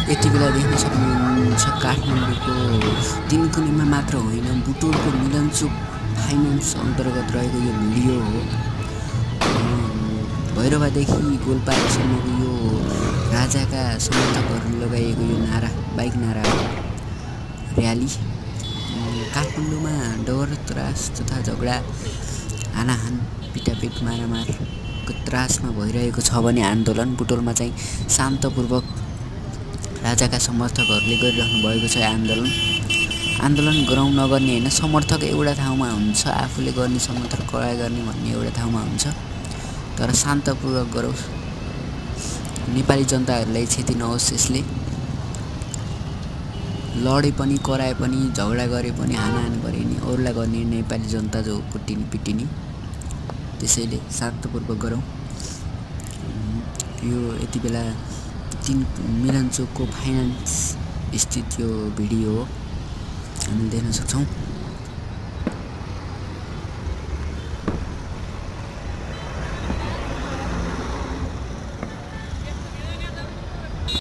यति बेला देख्न सक्नुहुन्छ काठमाडौँको तिनकुनेमा मात्र होइन बुटोलको मिलनचोक फाइनान्स अन्तर्गत रहेको यो भिडियो हो। भैरवादेखि गोलपारासम्मको यो राजाका समर्थकहरूले लगाइएको यो नारा बाइक नारा र्याली काठमाडौँमा डर त्रास तथा झगडा हानाहान पिटापिट मारामारको त्रासमा भइरहेको छ भने आन्दोलन बुटोलमा चाहिँ शान्तपूर्वक राजाका समर्थकहरूले गरिरहनु भएको छ। आन्दोलन गरौँ नगर्ने होइन, समर्थक एउटा ठाउँमा हुन्छ, आफूले गर्ने समर्थक कडा गर्ने भन्ने एउटा ठाउँमा हुन्छ, तर शान्तपूर्वक गरौँ। नेपाली जनताहरूलाई क्षति नहोस्। यसले लडे पनि कराए पनि झगडा गरे पनि हानाहान गरे नि अरूलाई गर्ने नेपाली जनता जो कुटिने पिटिने, त्यसैले शान्तपूर्वक गरौँ। यो यति बेला मिलनचोकको फाइनान्स स्थित यो भिडियो हो, हामीले देख्न सक्छौँ।